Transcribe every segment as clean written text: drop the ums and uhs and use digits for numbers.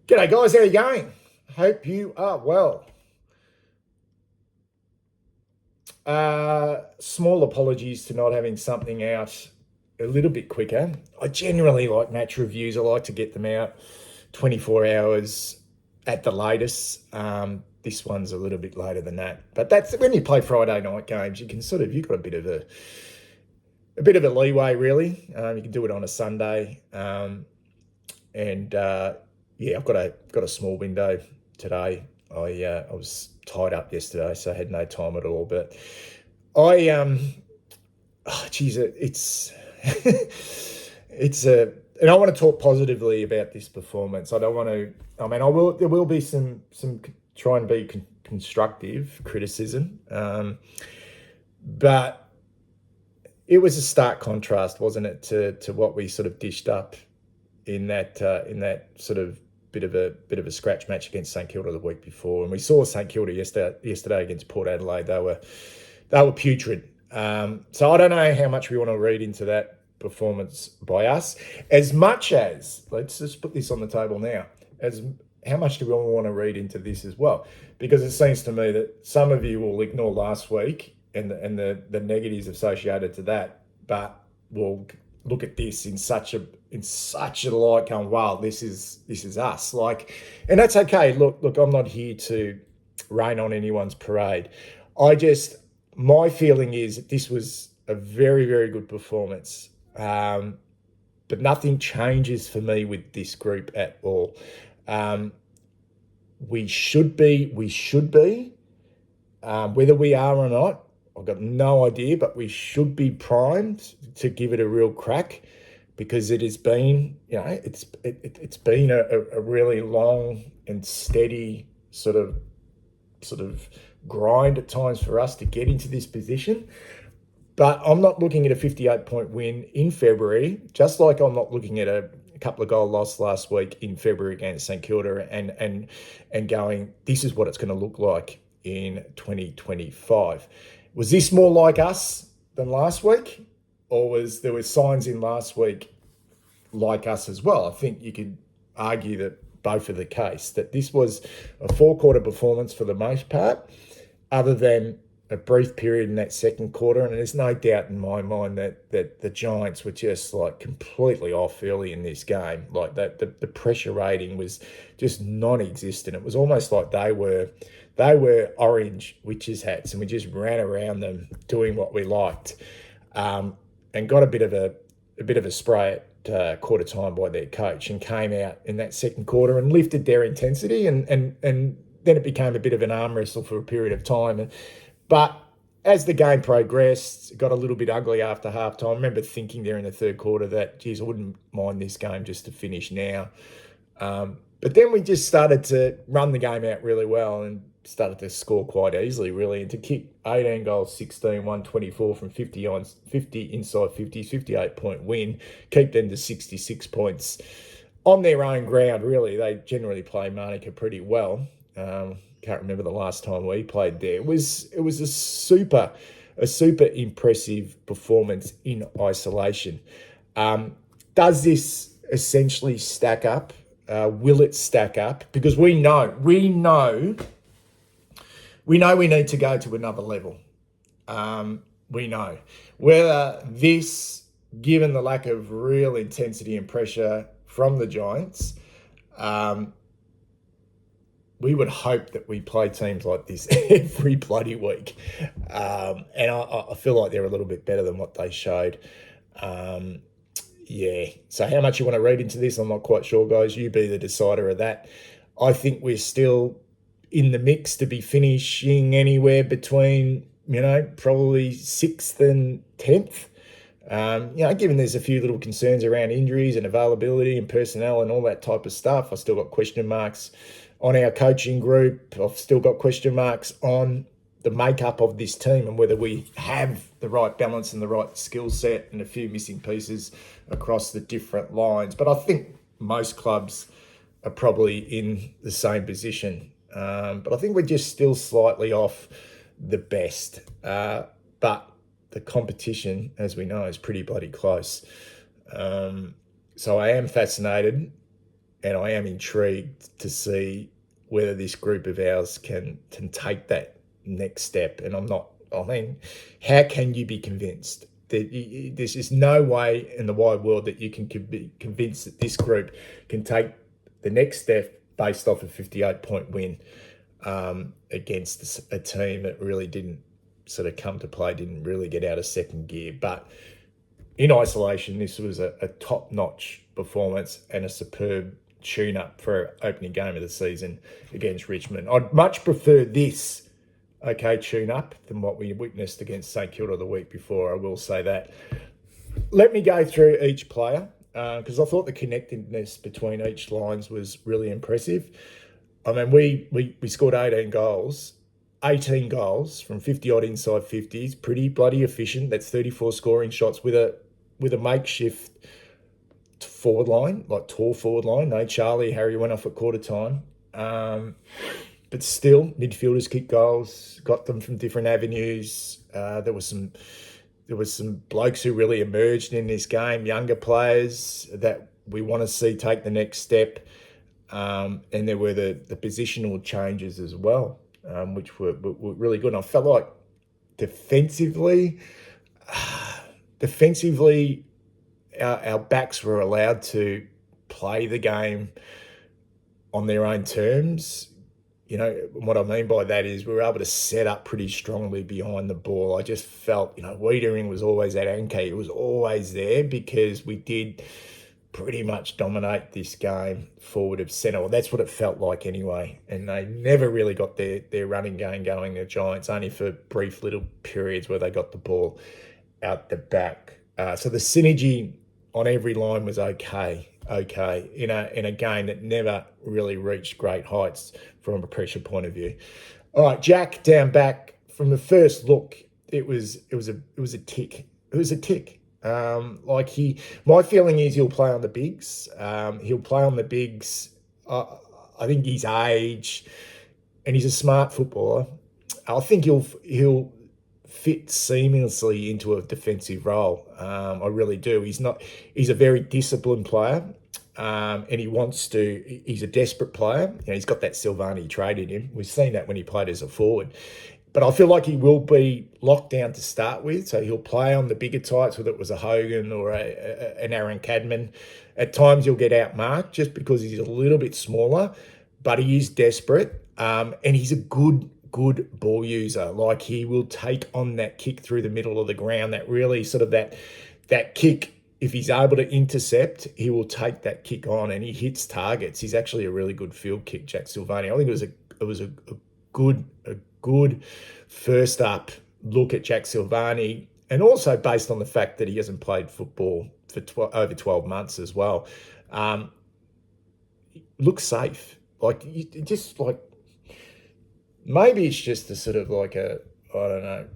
G'day guys, how you going? Hope you are well. Small apologies to not having something out a little bit quicker. I generally like match reviews. I like to get them out 24 hours at the latest. This one's a little bit later than that, but that's when you play Friday night games. You can you've got a bit of a leeway, really. You can do it on a Sunday, and yeah, I've got a small window today. I was tied up yesterday, so I had no time at all. But I oh, geez, it's and I want to talk positively about this performance. I don't want to. I mean, I will. There will be some try and be constructive criticism, but it was a stark contrast, wasn't it, to what we sort of dished up in that sort of bit of a scratch match against St Kilda the week before, and we saw St Kilda yesterday against Port Adelaide. They were putrid. So I don't know how much we want to read into that performance by us. As much as, let's just put this on the table now, as how much do we want to read into this as well? Because it seems to me that some of you will ignore last week and the negatives associated to that, but will look at this in such a light, going, wow, this is us. Like, and that's okay. Look, I'm not here to rain on anyone's parade. My feeling is that this was a very, very good performance. But nothing changes for me with this group at all. We should be, whether we are or not, I've got no idea, but we should be primed to give it a real crack, because it has been, it's been a really long and steady sort of grind at times for us to get into this position. But I'm not looking at a 58-point win in February, just like I'm not looking at a couple of goal loss last week in February against St Kilda and going, this is what it's going to look like in 2025. Was this more like us than last week? Or there were signs in last week like us as well? I think you could argue that both are the case, that this was a four-quarter performance for the most part, other than a brief period in that second quarter. And there's no doubt in my mind that the Giants were just like completely off early in this game. Like that, the pressure rating was just non-existent. It was almost like they were orange witches' hats, and we just ran around them doing what we liked, and got a bit of a spray at quarter time by their coach, and came out in that second quarter and lifted their intensity, and then it became a bit of an arm wrestle for a period of time. But as the game progressed, it got a little bit ugly after halftime. I remember thinking there in the third quarter that, geez, I wouldn't mind this game just to finish now. But then we just started to run the game out really well and started to score quite easily, really, and to kick 18 goals, 16, 124 from 50 inside 50s, 58-point win, keep them to 66 points on their own ground. Really, they generally play Manuka pretty well. Can't remember the last time we played there. It was a super impressive performance in isolation. Does this essentially stack up? Will it stack up? Because we know we need to go to another level. We know whether this, given the lack of real intensity and pressure from the Giants, we would hope that we play teams like this every bloody week. And I feel like they're a little bit better than what they showed. Yeah. So how much you want to read into this, I'm not quite sure, guys. You be the decider of that. I think we're still in the mix to be finishing anywhere between, probably 6th and 10th. Given there's a few little concerns around injuries and availability and personnel and all that type of stuff. I've still got question marks on our coaching group. I've still got question marks on the makeup of this team and whether we have the right balance and the right skill set, and a few missing pieces across the different lines. But I think most clubs are probably in the same position. But I think we're just still slightly off the best. But the competition, as we know, is pretty bloody close. So I am fascinated and I am intrigued to see whether this group of ours can take that next step. And how can you be convinced that there's just no way in the wide world that you can be convinced that this group can take the next step based off a 58-point win against a team that really didn't sort of come to play, didn't really get out of second gear. But in isolation, this was a top-notch performance and a superb tune-up for opening game of the season against Richmond. I'd much prefer this, tune-up than what we witnessed against St Kilda the week before. I will say that. Let me go through each player because I thought the connectedness between each lines was really impressive. I mean, we scored 18 goals. 18 goals from 50-odd inside 50s, pretty bloody efficient. That's 34 scoring shots with a makeshift forward line, like tall forward line. No Charlie, Harry went off at quarter time. But still, midfielders kicked goals, got them from different avenues. There was some blokes who really emerged in this game, younger players that we want to see take the next step. And there were the positional changes as well, which were really good. And I felt like defensively, our backs were allowed to play the game on their own terms. You know, what I mean by that is we were able to set up pretty strongly behind the ball. I just felt, Wiedering was always that anchor. It was always there because we did pretty much dominate this game forward of centre. Well, that's what it felt like anyway. And they never really got their running game going, the Giants, only for brief little periods where they got the ball out the back. So the synergy on every line was okay, in a game that never really reached great heights from a pressure point of view. All right, Jack down back. From the first look, it was a tick. It was a tick. My feeling is he'll play on the bigs. He'll play on the bigs. I think his age, and he's a smart footballer. I think he'll fit seamlessly into a defensive role. I really do. He's a very disciplined player. And he's a desperate player. He's got that Silvani trait in him. We've seen that when he played as a forward. But I feel like he will be locked down to start with. So he'll play on the bigger types, whether it was a Hogan or an Aaron Cadman. At times he'll get outmarked just because he's a little bit smaller, but he is desperate. And he's a good ball user. Like, he will take on that kick through the middle of the ground, that really sort of that kick. If he's able to intercept, he will take that kick on, and he hits targets. He's actually a really good field kick, Jack Silvani. I think it was a good first up look at Jack Silvani, and also based on the fact that he hasn't played football for over 12 months as well. Looks safe. Maybe it's just a sort of like I don't know.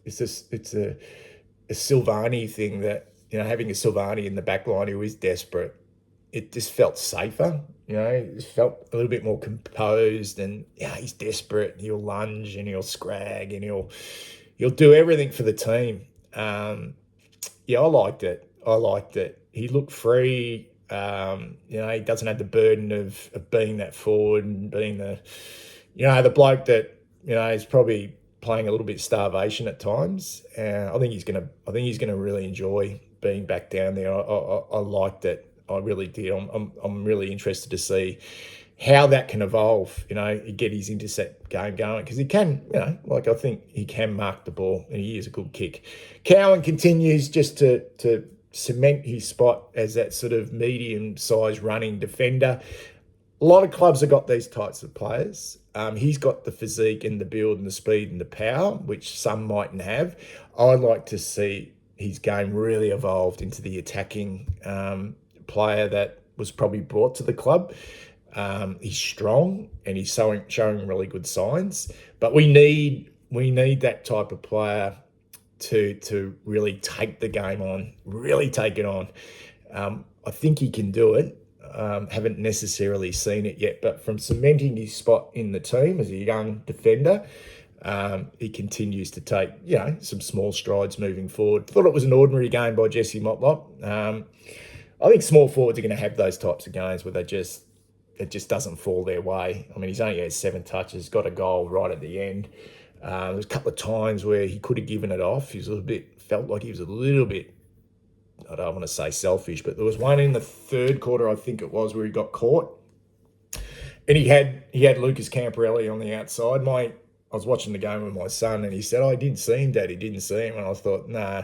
It's a Silvani thing that, having a Silvani in the back line who is desperate, it just felt safer. It felt a little bit more composed, and he's desperate. He'll lunge and he'll scrag and he'll do everything for the team. I liked it. He looked free. He doesn't have the burden of being that forward and being the bloke that is probably playing a little bit starvation at times. I think he's gonna really enjoy being back down there. I liked it. I really did. I'm really interested to see how that can evolve. Get his intercept game going, because he can. I think he can mark the ball, and he is a good kick. Cowan continues just to cement his spot as that sort of medium-sized running defender. A lot of clubs have got these types of players. He's got the physique and the build and the speed and the power, which some mightn't have. I'd like to see his game really evolved into the attacking player that was probably brought to the club. He's strong and he's showing really good signs, but we need that type of player to really take the game on, really take it on. I think he can do it. Haven't necessarily seen it yet, but from cementing his spot in the team as a young defender, he continues to take, some small strides moving forward. Thought it was an ordinary game by Jesse Motlop. I think small forwards are going to have those types of games where it just doesn't fall their way. I mean, he's only had 7 touches, got a goal right at the end. There's a couple of times where he could have given it off. Felt like he was a little bit, I don't want to say selfish, but there was one in the third quarter, I think it was, where he got caught. And he had Lucas Camporelli on the outside. I was watching the game with my son, and he said, "Oh, I didn't see him, Dad. He didn't see him." And I thought, nah,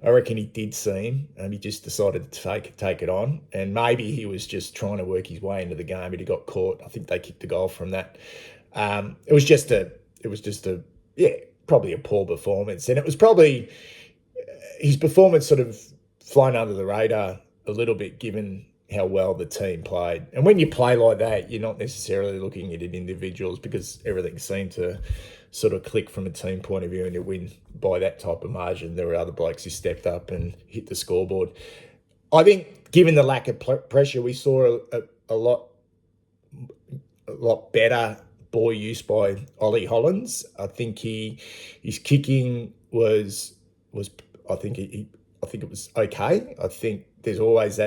I reckon he did see him, and he just decided to take it on. And maybe he was just trying to work his way into the game, but he got caught. I think they kicked the goal from that. It was just probably a poor performance, and it was probably his performance sort of flown under the radar a little bit, given how well the team played. And when you play like that, you're not necessarily looking at individuals, because everything seemed to sort of click from a team point of view, and you win by that type of margin. There were other blokes who stepped up and hit the scoreboard. I think, given the lack of pressure, we saw a lot better ball use by Ollie Hollins. I think his kicking was I think it was okay. I think there's always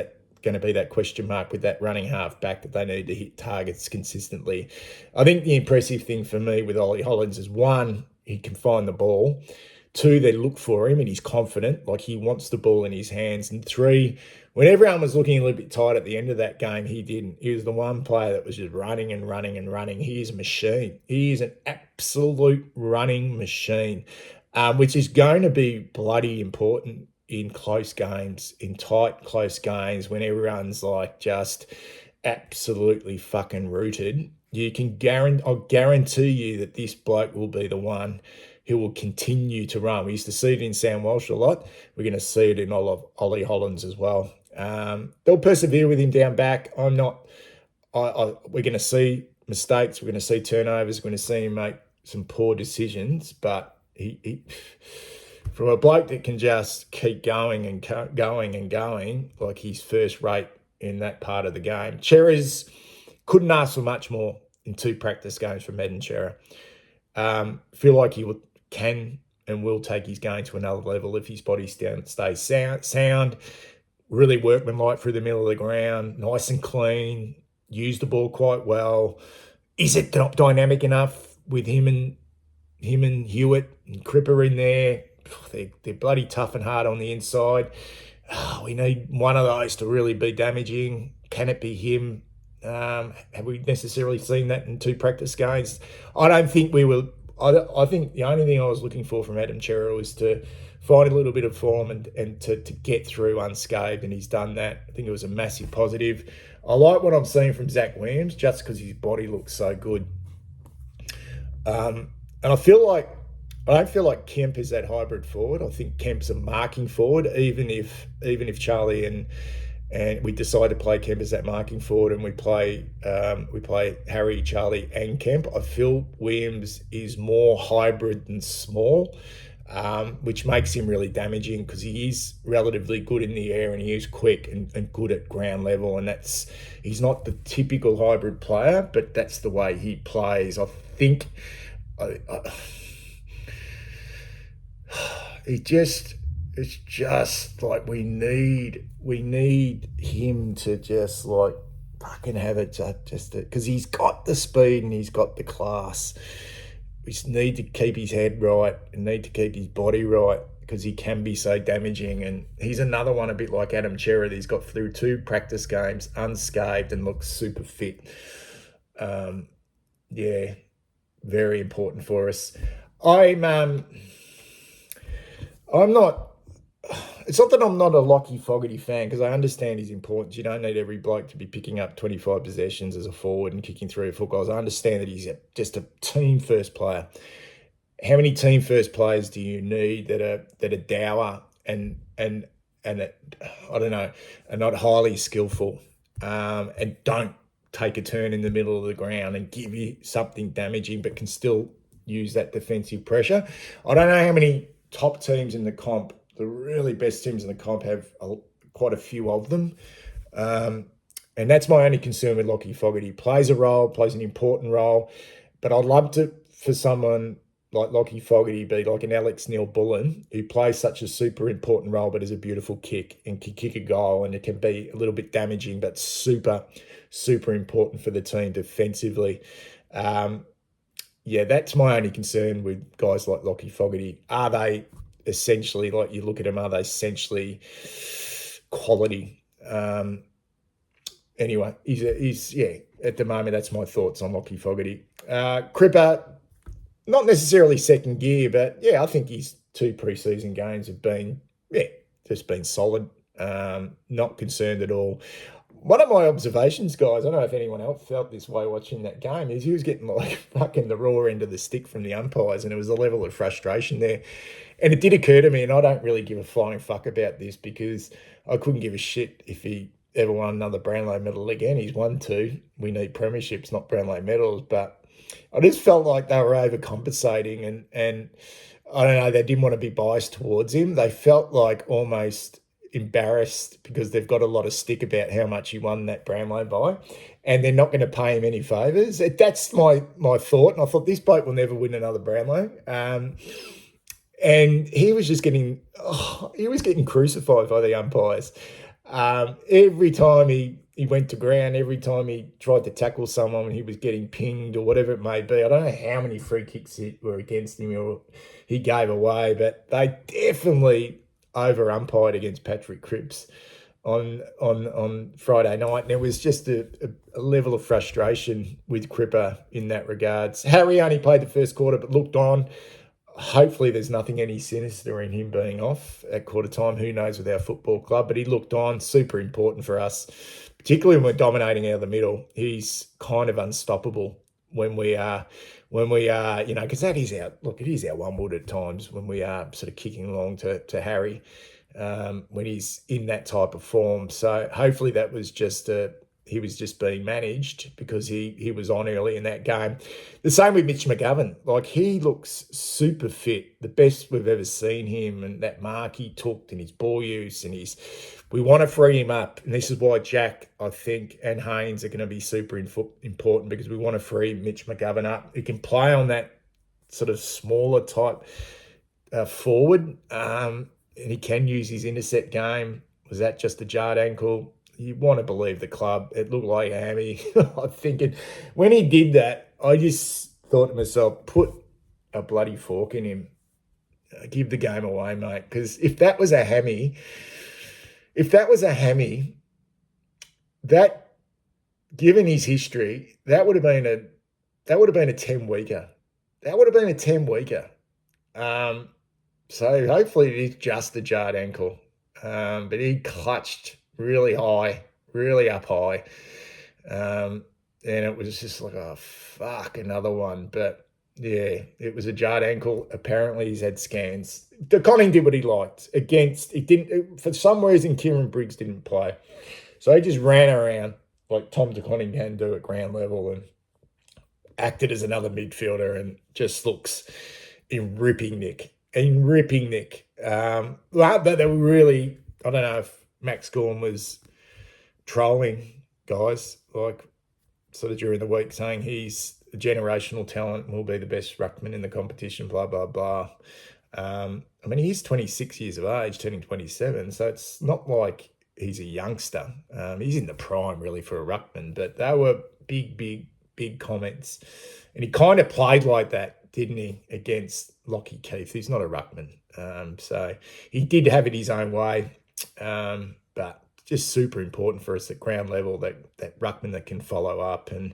going to be that question mark with that running half back, that they need to hit targets consistently. I think the impressive thing for me with Ollie Hollins is, 1, he can find the ball. 2, they look for him and he's confident, like he wants the ball in his hands. And 3, when everyone was looking a little bit tight at the end of that game, he didn't. He was the one player that was just running and running and running. He is a machine. He is an absolute running machine, which is going to be bloody important in close games, in tight, close games, when everyone's like just absolutely fucking rooted. I'll guarantee you that this bloke will be the one who will continue to run. We used to see it in Sam Walsh a lot. We're going to see it in Ollie Hollins as well. They'll persevere with him down back. We're going to see mistakes. We're going to see turnovers. We're going to see him make some poor decisions, but he from a bloke that can just keep going and going and going, like he's first rate in that part of the game. Cherries couldn't ask for much more in 2 practice games from Ed and Chera. Feel like he can and will take his game to another level if his body stays sound, really workmanlike through the middle of the ground, nice and clean, use the ball quite well. Is it dynamic enough with him and Hewitt and Cripper in there? They're bloody tough and hard on the inside. We need one of those to really be damaging. Can it be him? Have we necessarily seen that in 2 practice games? I don't think we will. I think the only thing I was looking for from Adam Chera was to find a little bit of form and to get through unscathed, and he's done that. I think it was a massive positive. I like what I'm seeing from Zach Williams, just because his body looks so good. And I don't feel like Kemp is that hybrid forward. I think Kemp's a marking forward, even if Charlie and we decide to play Kemp as that marking forward, and we play Harry, Charlie, and Kemp. I feel Williams is more hybrid than small, which makes him really damaging, because he is relatively good in the air and he is quick and good at ground level. And he's not the typical hybrid player, but that's the way he plays. I think it's just like we need him to just like fucking have it just because he's got the speed and he's got the class. We just need to keep his head right and need to keep his body right, because he can be so damaging. And he's another one, a bit like Adam Chera, that he's got through 2 practice games unscathed and looks super fit. Very important for us. It's not that I'm not a Lockie Fogarty fan, because I understand his importance. You don't need every bloke to be picking up 25 possessions as a forward and kicking 3 or 4 goals. I understand that he's just a team first player. How many team first players do you need that are dour and I don't know, are not highly skillful, and don't take a turn in the middle of the ground and give you something damaging, but can still use that defensive pressure? I don't know how many top teams in the comp, the really best teams in the comp, have quite a few of them. And that's my only concern with Lockie Fogarty. Plays an important role, but I'd love for someone like Lockie Fogarty be like an Alex Neil-Bullen who plays such a super important role but has a beautiful kick and can kick a goal, and it can be a little bit damaging but super, super important for the team defensively. Yeah, that's my only concern with guys like Lockie Fogarty. Are they essentially, like you look at them, are they essentially quality? Anyway, he's yeah, at the moment, that's my thoughts on Lockie Fogarty. Cripper, not necessarily second gear, but yeah, I think his 2 preseason games have been, yeah, just been solid. Not concerned at all. One of my observations, guys, I don't know if anyone else felt this way watching that game, is he was getting like fucking the raw end of the stick from the umpires, and it was a level of frustration there. And it did occur to me, and I don't really give a flying fuck about this because I couldn't give a shit if he ever won another Brownlow medal again. He's won 2. We need premierships, not Brownlow medals. But I just felt like they were overcompensating, and I don't know, they didn't want to be biased towards him. They felt like almost embarrassed because they've got a lot of stick about how much he won that Brownlow by, and they're not going to pay him any favours. That's my thought, and I thought this bloke will never win another Brownlow. And he was just getting crucified by the umpires. Every time he went to ground, every time he tried to tackle someone, he was getting pinged or whatever it may be. I don't know how many free kicks were against him or he gave away, but they definitely over umpired against Patrick Cripps on Friday night. And there was just a level of frustration with Cripper in that regards. Harry only played the first quarter but looked on. Hopefully there's nothing any sinister in him being off at quarter time. Who knows with our football club, but he looked on. Super important for us, particularly when we're dominating out of the middle. He's kind of unstoppable when we are, because that is it is our one wood at times when we are sort of kicking along to Harry when he's in that type of form. So hopefully that was just he was just being managed because he was on early in that game. The same with Mitch McGovern. Like, he looks super fit, the best we've ever seen him, and that mark he took and his ball use and we want to free him up. And this is why Jack, I think, and Haynes are going to be super important, because we want to free Mitch McGovern up. He can play on that sort of smaller type forward, and he can use his intercept game. Was that just a jarred ankle? You want to believe the club. It looked like a hammy. I'm thinking, when he did that, I just thought to myself, put a bloody fork in him. Give the game away, mate. Because if that was a hammy, that, given his history, that would have been a 10-weeker. That would have been a 10-weeker. So hopefully it is just a jarred ankle. But he clutched really high, really up high. And it was just like, oh, fuck, another one. But yeah, it was a jarred ankle. Apparently he's had scans. De Koning did what he liked. For some reason, Kieran Briggs didn't play. So he just ran around like Tom De Koning can do at ground level and acted as another midfielder and just looks in ripping nick. But they were really, I don't know if Max Gorn was trolling guys, like sort of during the week, saying he's a generational talent and will be the best ruckman in the competition, blah, blah, blah. I mean, he's 26 years of age, turning 27, so it's not like he's a youngster. He's in the prime, really, for a ruckman, but they were big comments. And he kind of played like that, didn't he, against Lockie Keith, who's not a ruckman. So he did have it his own way, but just super important for us at ground level, that ruckman that can follow up. And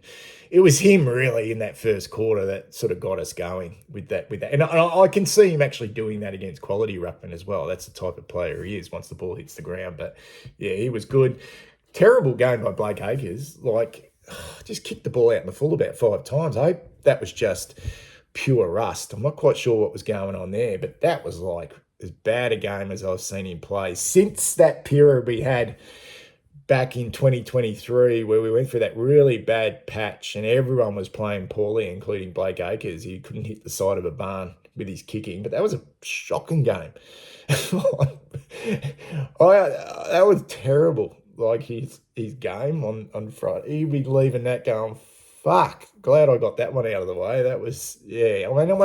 it was him really in that first quarter that sort of got us going with that. And I can see him actually doing that against quality ruckman as well. That's the type of player he is once the ball hits the ground. But yeah, he was good. Terrible game by Blake Acres. Like, just kicked the ball out in the full about 5 times. I hope that was just pure rust. I'm not quite sure what was going on there, but that was like as bad a game as I've seen him play since that period we had back in 2023 where we went through that really bad patch and everyone was playing poorly, including Blake Acres. He couldn't hit the side of a barn with his kicking, but that was a shocking game. That was terrible. Like his game on Friday, he'd be leaving that going, fuck, glad I got that one out of the way. That was, yeah. I mean, I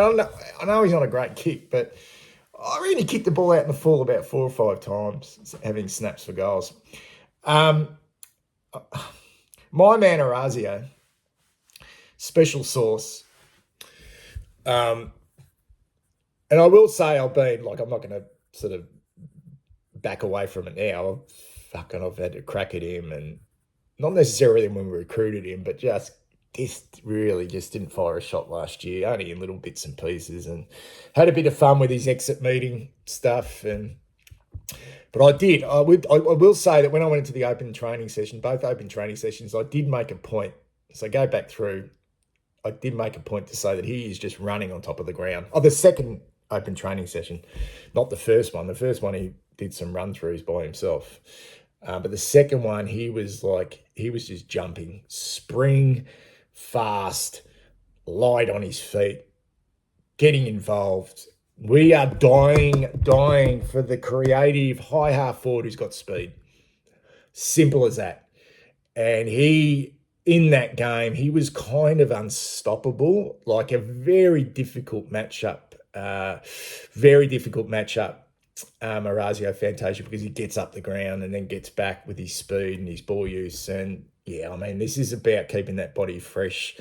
know he's not a great kick, but I really kicked the ball out in the full about 4 or 5 times, having snaps for goals. My man Orazio, special sauce. And I will say I'm not going to sort of back away from it now. I've had to crack at him, and not necessarily when we recruited him, but just didn't fire a shot last year, only in little bits and pieces, and had a bit of fun with his exit meeting stuff. But I will say that when I went into the open training session, both open training sessions, I did make a point. So go back through. I did make a point to say that he is just running on top of the ground. Oh, the second open training session, not the first one. The first one, he did some run-throughs by himself. But the second one, he was just jumping, spring, fast, light on his feet, getting involved. We are dying for the creative high half forward who's got speed. Simple as that. And in that game, he was kind of unstoppable, like a very difficult matchup. Orazio Fantasia, because he gets up the ground and then gets back with his speed and his ball use. And yeah, I mean, this is about keeping that body fresh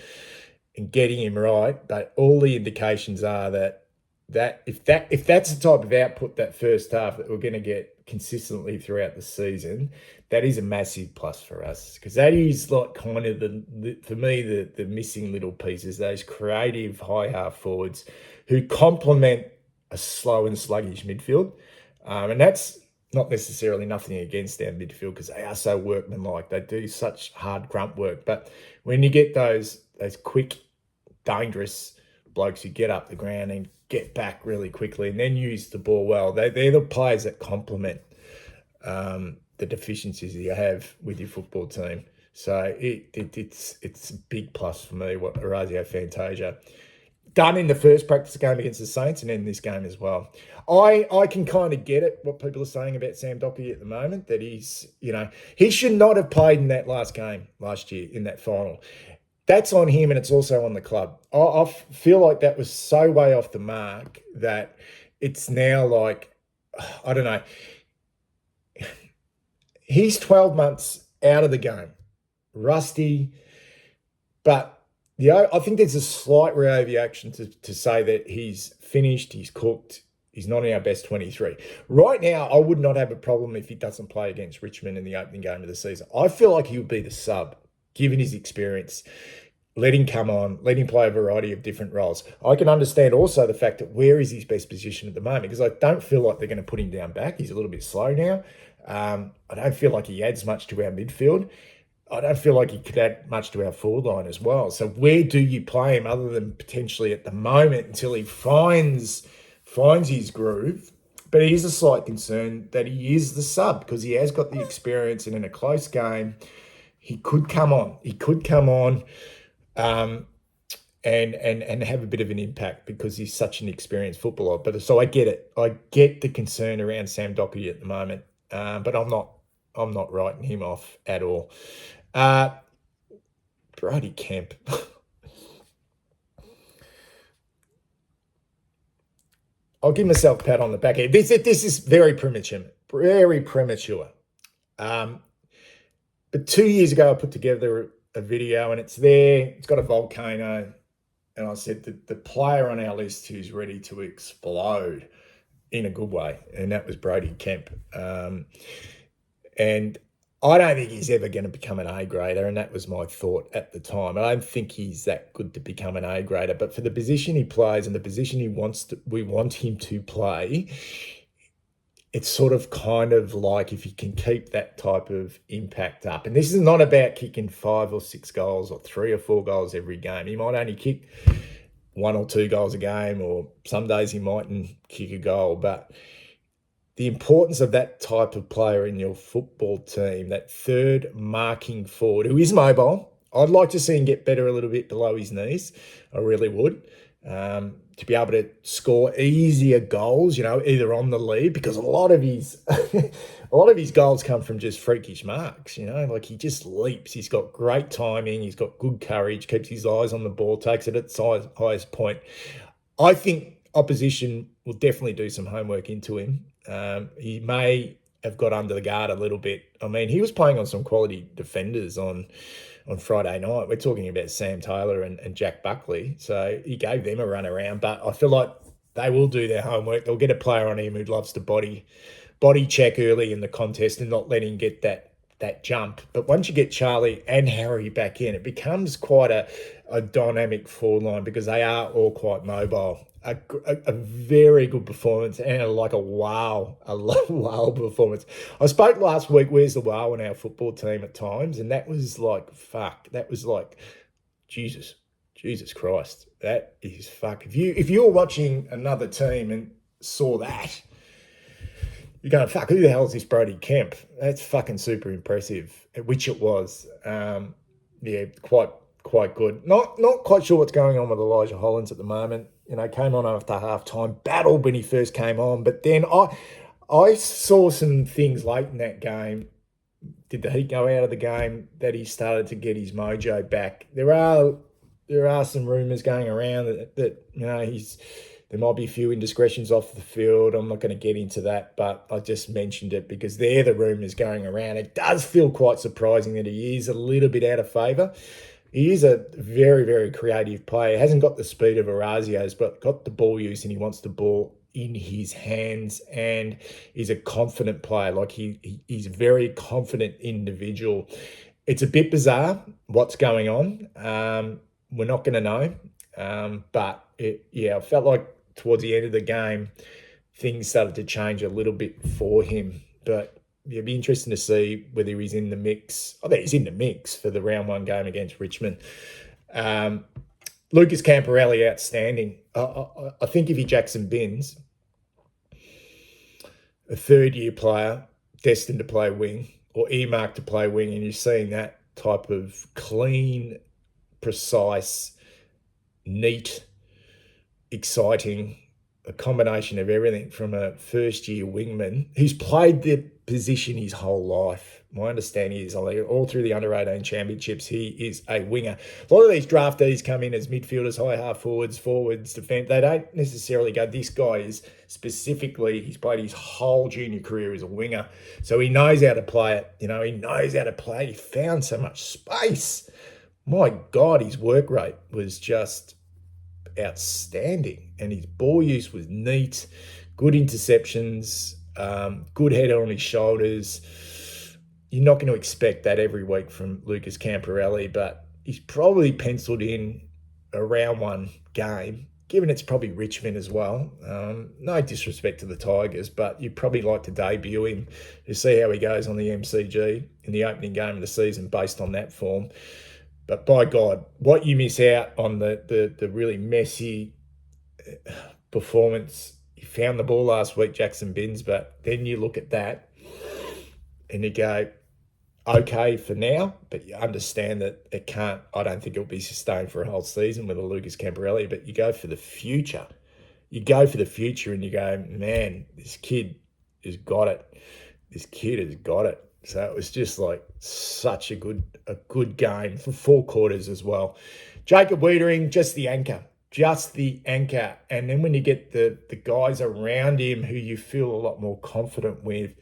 and getting him right. But all the indications are that if that's the type of output that first half that we're going to get consistently throughout the season, that is a massive plus for us, because that is like kind of for me the missing little pieces, those creative high half forwards who complement a slow and sluggish midfield. And that's not necessarily nothing against our midfield, because they are so workmanlike. They do such hard grunt work. But when you get those quick, dangerous blokes who get up the ground and get back really quickly and then use the ball well, they're the players that complement the deficiencies that you have with your football team. So it's a big plus for me what Orazio Fantasia done in the first practice game against the Saints and in this game as well. I can kind of get it, what people are saying about Sam Docherty at the moment, that he should not have played in that last game last year in that final. That's on him, and it's also on the club. I feel like that was so way off the mark that it's now like, I don't know. He's 12 months out of the game, rusty, but I think there's a slight reaction to say that he's finished, he's cooked, he's not in our best 23. Right now, I would not have a problem if he doesn't play against Richmond in the opening game of the season. I feel like he would be the sub, given his experience. Let him come on, let him play a variety of different roles. I can understand also the fact that where is his best position at the moment, because I don't feel like they're going to put him down back. He's a little bit slow now. I don't feel like he adds much to our midfield. I don't feel like he could add much to our forward line as well. So where do you play him other than potentially at the moment until he finds his groove? But it is a slight concern that he is the sub, because he has got the experience, and in a close game, he could come on. And have a bit of an impact because he's such an experienced footballer. But so I get it. I get the concern around Sam Docherty at the moment, but I'm not writing him off at all. Brody Kemp. I'll give myself a pat on the back end. This is very premature. But 2 years ago, I put together a video, and it's there. It's got a volcano. And I said that the player on our list who's ready to explode in a good way, and that was Brody Kemp. And I don't think he's ever going to become an A-grader, and that was my thought at the time. I don't think he's that good to become an A-grader, but for the position he plays and the position we want him to play, it's sort of kind of like if he can keep that type of impact up. And this is not about kicking 5 or 6 goals or 3 or 4 goals every game. He might only kick 1 or 2 goals a game, or some days he mightn't kick a goal. But the importance of that type of player in your football team, that third marking forward who is mobile. I'd like to see him get better a little bit below his knees. I really would. to be able to score easier goals, either on the lead, because a lot of his goals come from just freakish marks, like he just leaps. He's got great timing, he's got good courage, keeps his eyes on the ball, takes it at its highest point. I think opposition will definitely do some homework into him. He may have got under the guard a little bit. I mean, he was playing on some quality defenders on Friday night. We're talking about Sam Taylor and Jack Buckley. So he gave them a run around. But I feel like they will do their homework. They'll get a player on him who loves to body check early in the contest and not let him get that jump. But once you get Charlie and Harry back in, it becomes quite a dynamic forward line because they are all quite mobile. A very good performance and a wow performance. I spoke last week, where's the wow in our football team at times, and that was like, fuck. That was like, Jesus Christ. That is fuck. If you were watching another team and saw that, you're going, fuck, who the hell is this Brody Kemp? That's fucking super impressive, which it was. Yeah, quite good. Not quite sure what's going on with Elijah Hollins at the moment. Came on after half-time, battled when he first came on, but then I saw some things late in that game. Did the heat go out of the game that he started to get his mojo back? There are some rumours going around that there might be a few indiscretions off the field. I'm not going to get into that, but I just mentioned it because they're the rumours going around. It does feel quite surprising that he is a little bit out of favour. He is a very, very creative player. Hasn't got the speed of Orazio's, but got the ball use and he wants the ball in his hands and he's a confident player. Like he's a very confident individual. It's a bit bizarre what's going on. We're not going to know. But I felt like towards the end of the game, things started to change a little bit for him. But it'd be interesting to see whether he's in the mix. I think he's in the mix for the round one game against Richmond. Lucas Camporelli, outstanding. I think if he Jackson Binns, a third-year player destined to play wing or earmarked to play wing, and you're seeing that type of clean, precise, neat, exciting, a combination of everything from a first-year wingman who's played the position his whole life. My understanding is all through the under-18 championships, he is a winger. A lot of these draftees come in as midfielders, high half forwards, defence. They don't necessarily go, this guy is specifically, he's played his whole junior career as a winger. So he knows how to play it. He knows how to play. He found so much space. My God, his work rate was just outstanding. And his ball use was neat, good interceptions, good head on his shoulders. You're not going to expect that every week from Lucas Camporelli, but he's probably penciled in a round one game, given it's probably Richmond as well. No disrespect to the Tigers, but you'd probably like to debut him to see how he goes on the MCG in the opening game of the season based on that form. But by God, what you miss out on the really messy performance. He found the ball last week, Jackson Binns, but then you look at that and you go, okay for now, but you understand that it can't, I don't think it'll be sustained for a whole season with a Lucas Camporelli, but you go for the future. You go for the future and you go, man, this kid has got it. This kid has got it. So it was just like such a good game for 4 quarters as well. Jacob Wiedering, just the anchor. And then when you get the guys around him who you feel a lot more confident with,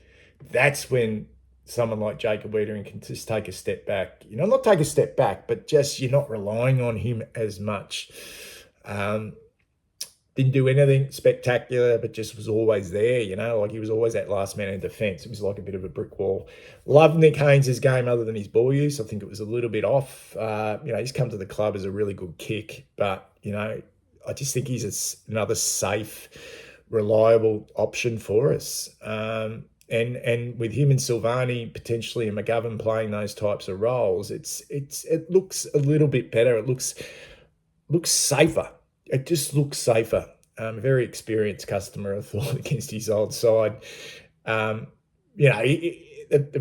that's when someone like Jacob Wiedering can just take a step back. Not take a step back, but just you're not relying on him as much. Didn't do anything spectacular, but just was always there, like he was always that last man in defence. It was like a bit of a brick wall. Love Nick Haynes' game other than his ball use. I think it was a little bit off. He's come to the club as a really good kick, but, I just think he's another safe, reliable option for us. And with him and Silvani potentially and McGovern playing those types of roles, it looks a little bit better. It looks safer. It just looks safer. A very experienced customer, I thought, against his old side. The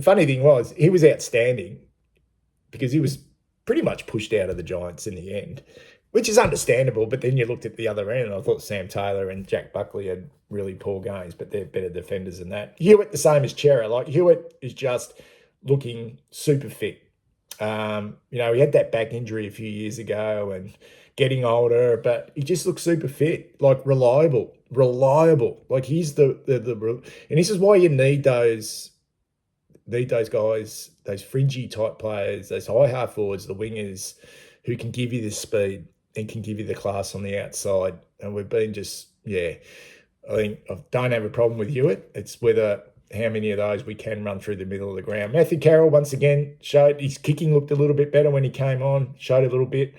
funny thing was he was outstanding because he was pretty much pushed out of the Giants in the end. which is understandable. But then you looked at the other end, and I thought Sam Taylor and Jack Buckley had really poor games, but they're better defenders than that. Hewitt, the same as Chera. Like, Hewitt is just looking super fit. He had that back injury a few years ago and getting older, but he just looks super fit, like reliable. Like, he's and this is why you need those guys, those fringy type players, those high half forwards, the wingers, who can give you the speed and can give you the class on the outside. And we've been I think I don't have a problem with Hewitt. It's whether how many of those we can run through the middle of the ground. Matthew Carroll, once again, showed his kicking looked a little bit better when he came on, showed a little bit.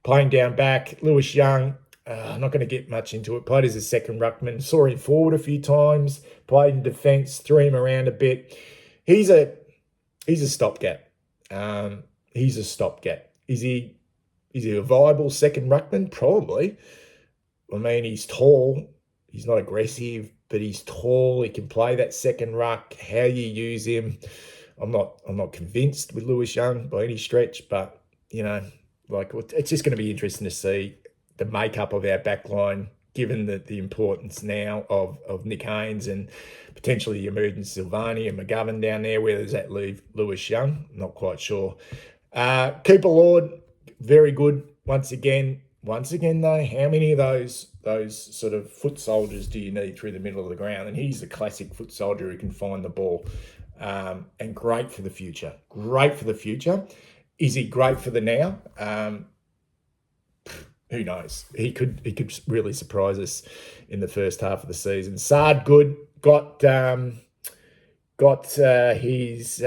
Playing down back, Lewis Young, I'm not going to get much into it. Played as a second ruckman, saw him forward a few times, played in defence, threw him around a bit. He's a stopgap. He's a stopgap. Is he a viable second ruckman? Probably. I mean, he's tall. He's not aggressive, but he's tall. He can play that second ruck. How you use him, I'm not convinced with Lewis Young by any stretch. But it's just going to be interesting to see the makeup of our backline, given the importance now of Nick Haynes and potentially the emergence of Silvani and McGovern down there. Where does that leave Lewis Young? Not quite sure. Cooper Lord, very good once again. Once again, though, how many of those sort of foot soldiers do you need through the middle of the ground? And he's a classic foot soldier who can find the ball, and great for the future. Great for the future. Is he great for the now? Who knows? He could really surprise us in the first half of the season. Sard, good. Got his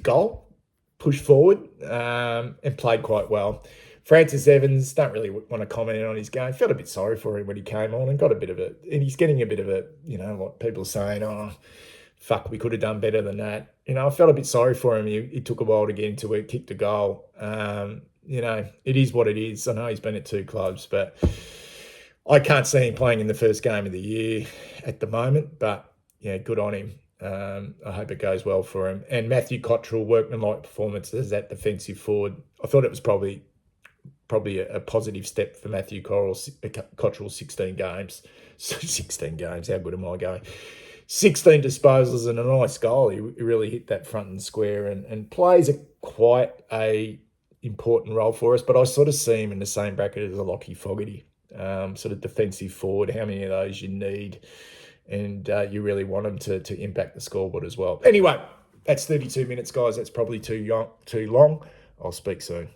goal, pushed forward, and played quite well. Francis Evans, don't really want to comment on his game. Felt a bit sorry for him when he came on and and he's getting a bit of what people are saying, oh, fuck, we could have done better than that. I felt a bit sorry for him. He took a while to get into it, kicked a goal. It is what it is. I know he's been at two clubs, but I can't see him playing in the first game of the year at the moment. But, good on him. I hope it goes well for him. And Matthew Cottrell, workmanlike performance as that defensive forward. I thought it was probably a positive step for Matthew Cottrell, 16 games. 16 games, how good am I going? 16 disposals and a nice goal. He really hit that front and square and plays quite a important role for us. But I sort of see him in the same bracket as a Lockie Fogarty, sort of defensive forward, how many of those you need. And you really want him to impact the scoreboard as well. Anyway, that's 32 minutes, guys. That's probably too long. I'll speak soon.